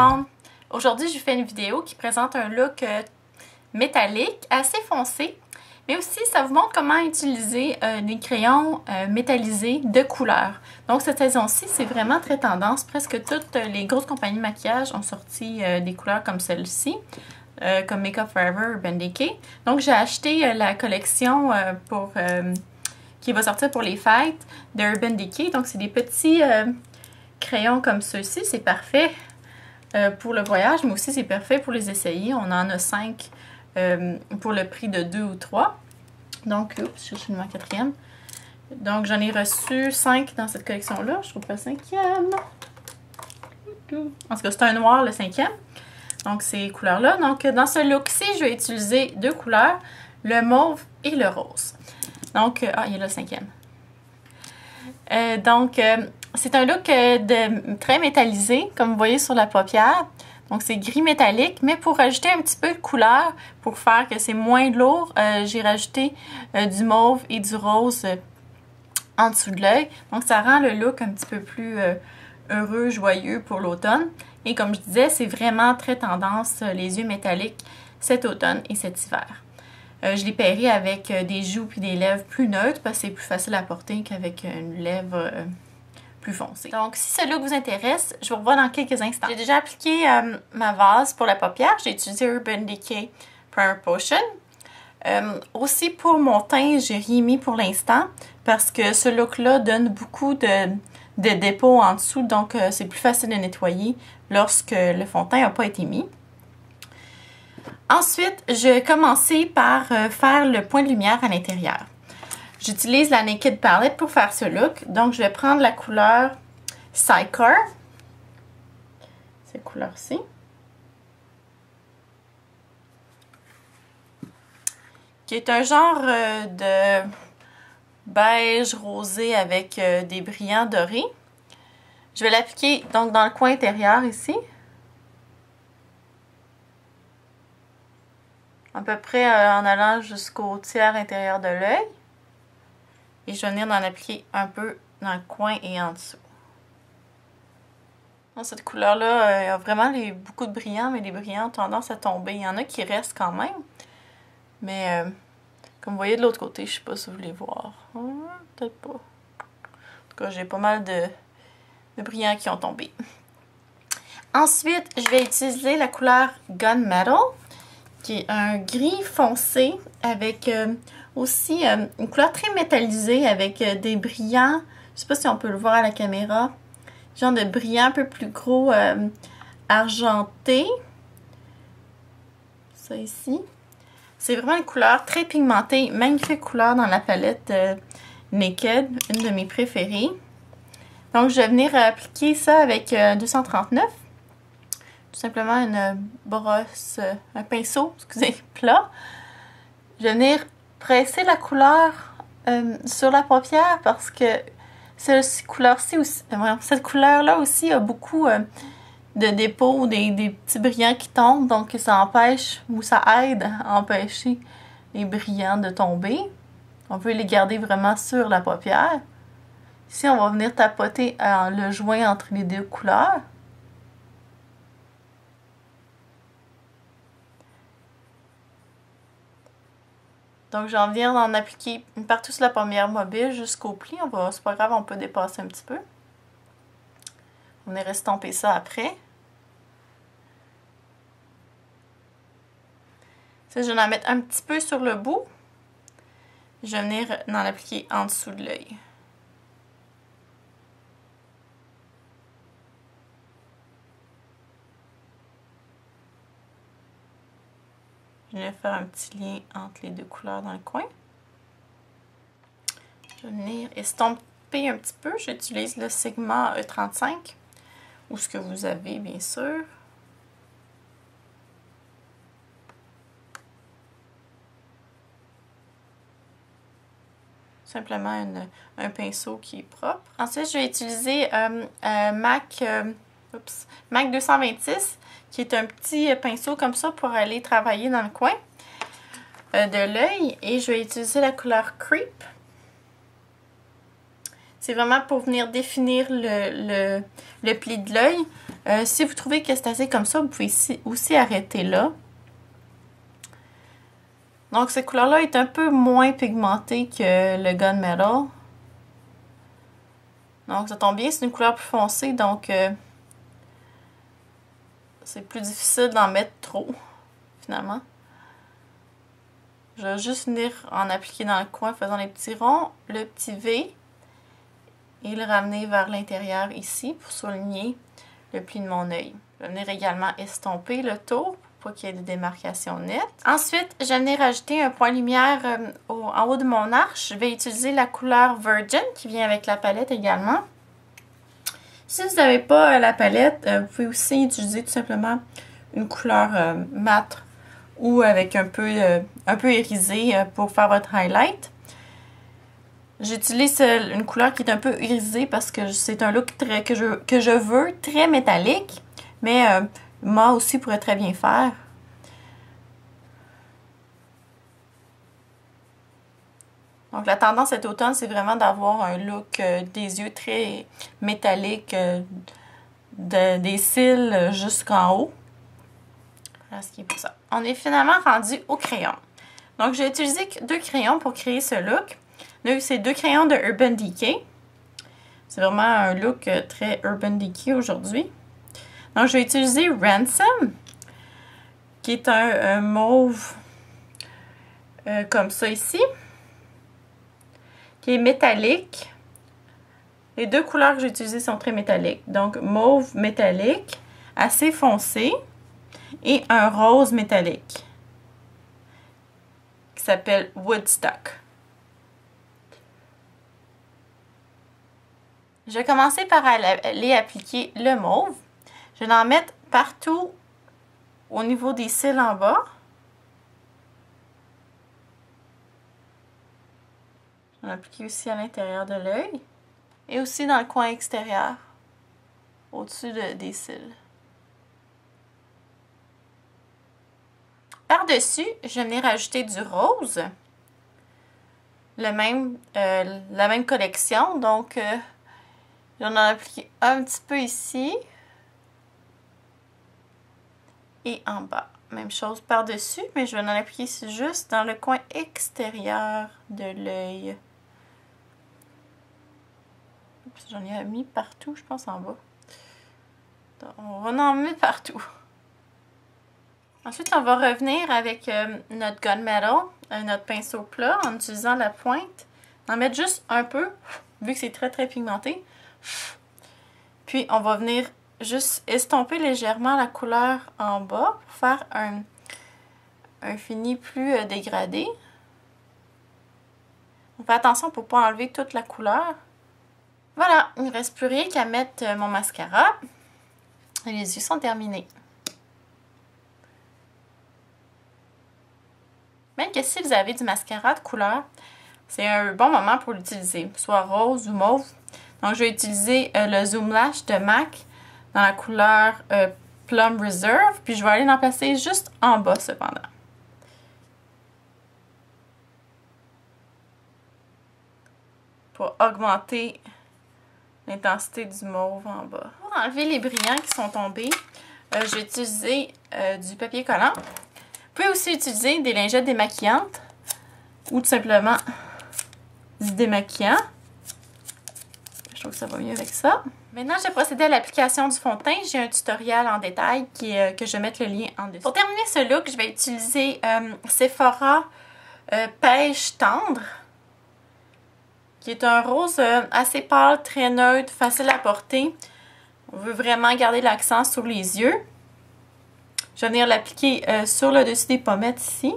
monde! Aujourd'hui, je vous fais une vidéo qui présente un look métallique, assez foncé, mais aussi ça vous montre comment utiliser des crayons métallisés de couleur. Donc cette saison-ci, c'est vraiment très tendance. Presque toutes les grosses compagnies de maquillage ont sorti des couleurs comme celle-ci, comme Make Up Forever, Urban Decay. Donc j'ai acheté la collection qui va sortir pour les fêtes de Urban Decay. Donc c'est des petits crayons comme ceux-ci, c'est parfait pour le voyage, mais aussi c'est parfait pour les essayer. On en a 5 pour le prix de 2 ou 3. Donc, oups, je cherche ma quatrième. Donc, j'en ai reçu 5 dans cette collection-là. Je trouve pas le 5e. En tout cas, c'est un noir, le 5e. Donc, ces couleurs-là. Donc, dans ce look-ci, je vais utiliser 2 couleurs, le mauve et le rose. Donc, il y a là le 5e. C'est un look très métallisé, comme vous voyez sur la paupière. Donc, c'est gris métallique, mais pour rajouter un petit peu de couleur, pour faire que c'est moins lourd, j'ai rajouté du mauve et du rose en dessous de l'œil. Donc, ça rend le look un petit peu plus heureux, joyeux pour l'automne. Et comme je disais, c'est vraiment très tendance les yeux métalliques cet automne et cet hiver. Je l'ai pairé avec des joues puis des lèvres plus neutres parce que c'est plus facile à porter qu'avec une lèvre plus foncée. Donc, si ce look vous intéresse, je vous revois dans quelques instants. J'ai déjà appliqué ma base pour la paupière. J'ai utilisé Urban Decay Primer Potion. Aussi, pour mon teint, j'ai rien mis pour l'instant parce que ce look-là donne beaucoup de dépôts en dessous. Donc, c'est plus facile de nettoyer lorsque le fond de teint n'a pas été mis. Ensuite, je vais commencer par faire le point de lumière à l'intérieur. J'utilise la Naked Palette pour faire ce look. Donc, je vais prendre la couleur Sycar. Cette couleur-ci. Qui est un genre de beige rosé avec des brillants dorés. Je vais l'appliquer donc dans le coin intérieur ici. À peu près en allant jusqu'au tiers intérieur de l'œil. Et je vais venir en appliquer un peu dans le coin et en dessous. Donc, cette couleur-là, il y a vraiment beaucoup de brillants, mais les brillants ont tendance à tomber. Il y en a qui restent quand même. Mais comme vous voyez de l'autre côté, je ne sais pas si vous voulez voir. Peut-être pas. En tout cas, j'ai pas mal de brillants qui ont tombé. Ensuite, je vais utiliser la couleur Gunmetal, qui est un gris foncé avec aussi une couleur très métallisée avec des brillants. Je sais pas si on peut le voir à la caméra. Genre de brillants un peu plus gros argenté. Ça ici. C'est vraiment une couleur très pigmentée. Magnifique couleur dans la palette Naked. Une de mes préférées. Donc je vais venir appliquer ça avec 239. Tout simplement une brosse, un pinceau, excusez, plat. Je vais venir presser la couleur sur la paupière parce que cette couleur-ci aussi, cette couleur-là aussi a beaucoup de dépôts, des petits brillants qui tombent, donc ça empêche ou ça aide à empêcher les brillants de tomber. On peut les garder vraiment sur la paupière. Ici, on va venir tapoter le joint entre les deux couleurs. Donc, j'en viens d'en appliquer partout sur la paupière mobile jusqu'au pli. C'est pas grave, on peut dépasser un petit peu. On va estomper ça après. Ça, je vais en mettre un petit peu sur le bout. Je vais venir en appliquer en dessous de l'œil. Je vais faire un petit lien entre les deux couleurs dans le coin. Je vais venir estomper un petit peu. J'utilise le Sigma E35 ou ce que vous avez, bien sûr. Simplement un pinceau qui est propre. Ensuite, je vais utiliser MAC 226, qui est un petit pinceau comme ça pour aller travailler dans le coin de l'œil. Et je vais utiliser la couleur Creep. C'est vraiment pour venir définir le pli de l'œil. Si vous trouvez que c'est assez comme ça, vous pouvez aussi arrêter là. Donc, cette couleur-là est un peu moins pigmentée que le Gunmetal. Donc, ça tombe bien, c'est une couleur plus foncée, donc c'est plus difficile d'en mettre trop, finalement. Je vais juste venir en appliquer dans le coin, faisant les petits ronds, le petit V, et le ramener vers l'intérieur ici pour souligner le pli de mon œil. Je vais venir également estomper le tour pour qu'il y ait des démarcations nettes. Ensuite, je vais venir ajouter un point lumière en haut de mon arche. Je vais utiliser la couleur Virgin qui vient avec la palette également. Si vous n'avez pas la palette, vous pouvez aussi utiliser tout simplement une couleur mate ou avec un peu irisé pour faire votre highlight. J'utilise une couleur qui est un peu irisée parce que c'est un look que je veux très métallique, mais moi aussi pourrait très bien faire. Donc la tendance cet automne, c'est vraiment d'avoir un look des yeux très métalliques, des cils jusqu'en haut. Voilà ce qui est pour ça. On est finalement rendu au crayon. Donc j'ai utilisé 2 crayons pour créer ce look. C'est 2 crayons de Urban Decay. C'est vraiment un look très Urban Decay aujourd'hui. Donc je vais utiliser Ransom, qui est un mauve comme ça ici, qui est métallique. Les 2 couleurs que j'ai utilisées sont très métalliques. Donc mauve métallique, assez foncé, et un rose métallique, qui s'appelle Woodstock. Je vais commencer par aller appliquer le mauve. Je vais en mettre partout au niveau des cils en bas. Je vais en appliquer aussi à l'intérieur de l'œil. Et aussi dans le coin extérieur, au-dessus des cils. Par-dessus, je vais venir ajouter du rose. La même collection, donc j'en ai appliqué un petit peu ici. Et en bas. Même chose par-dessus, mais je vais en appliquer juste dans le coin extérieur de l'œil. J'en ai mis partout, je pense, en bas. Donc, on va en mettre partout. Ensuite, on va revenir avec notre Gunmetal, notre pinceau plat, en utilisant la pointe. En mettre juste un peu, vu que c'est très très pigmenté. Puis, on va venir juste estomper légèrement la couleur en bas pour faire un fini plus dégradé. On fait attention pour ne pas enlever toute la couleur. Voilà, il ne reste plus rien qu'à mettre mon mascara. Et les yeux sont terminés. Même que si vous avez du mascara de couleur, c'est un bon moment pour l'utiliser, soit rose ou mauve. Donc, je vais utiliser le Zoom Lash de MAC dans la couleur Plum Reserve. Puis, je vais aller en placer juste en bas, cependant. Pour augmenter l'intensité du mauve en bas. Pour enlever les brillants qui sont tombés, je vais utiliser du papier collant. Vous pouvez aussi utiliser des lingettes démaquillantes ou tout simplement du démaquillant. Je trouve que ça va mieux avec ça. Maintenant, je vais procéder à l'application du fond de teint. J'ai un tutoriel en détail que je vais mettre le lien en dessous. Pour terminer ce look, je vais utiliser Sephora Pêche Tendre, qui est un rose assez pâle, très neutre, facile à porter. On veut vraiment garder l'accent sur les yeux. Je vais venir l'appliquer sur le dessus des pommettes ici.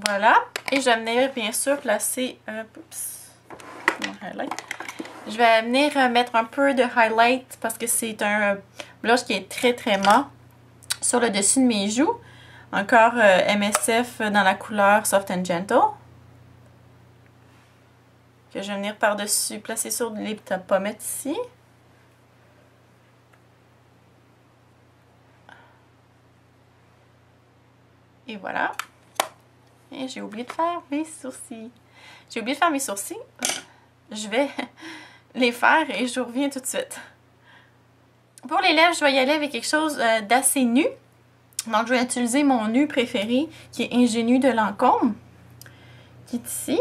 Voilà. Et je vais venir bien sûr placer mon highlight. Je vais venir mettre un peu de highlight parce que c'est un blush qui est très très mat sur le dessus de mes joues. Encore MSF dans la couleur Soft and Gentle. Que je vais venir par-dessus placer sur les pommettes ici. Et voilà. Et j'ai oublié de faire mes sourcils. J'ai oublié de faire mes sourcils. je vais les faire et je reviens tout de suite. Pour les lèvres, je vais y aller avec quelque chose d'assez nu. Donc, je vais utiliser mon nu préféré, qui est Ingénu de Lancôme, qui est ici.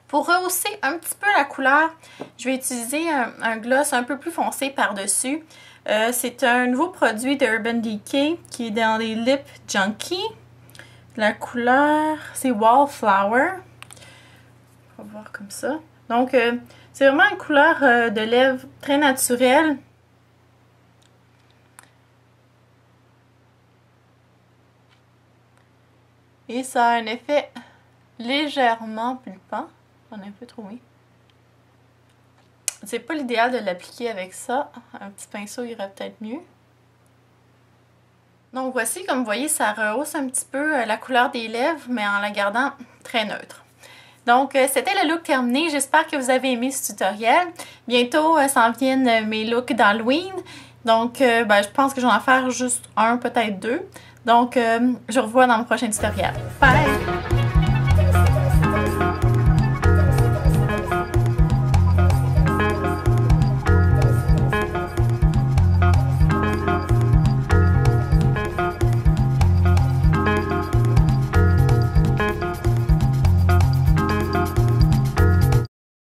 Pour rehausser un petit peu la couleur, je vais utiliser un gloss un peu plus foncé par-dessus. C'est un nouveau produit de Urban Decay qui est dans les Lip Junkie. La couleur, c'est Wallflower. On va voir comme ça. Donc, c'est vraiment une couleur de lèvres très naturelle. Et ça a un effet légèrement pulpant. J'en ai un peu trop mis. C'est pas l'idéal de l'appliquer avec ça. Un petit pinceau irait peut-être mieux. Donc voici, comme vous voyez, ça rehausse un petit peu la couleur des lèvres, mais en la gardant très neutre. Donc c'était le look terminé. J'espère que vous avez aimé ce tutoriel. Bientôt s'en viennent mes looks d'Halloween. Donc je pense que j'en vais en faire juste un, peut-être deux. Donc je vous revois dans le prochain tutoriel. Bye!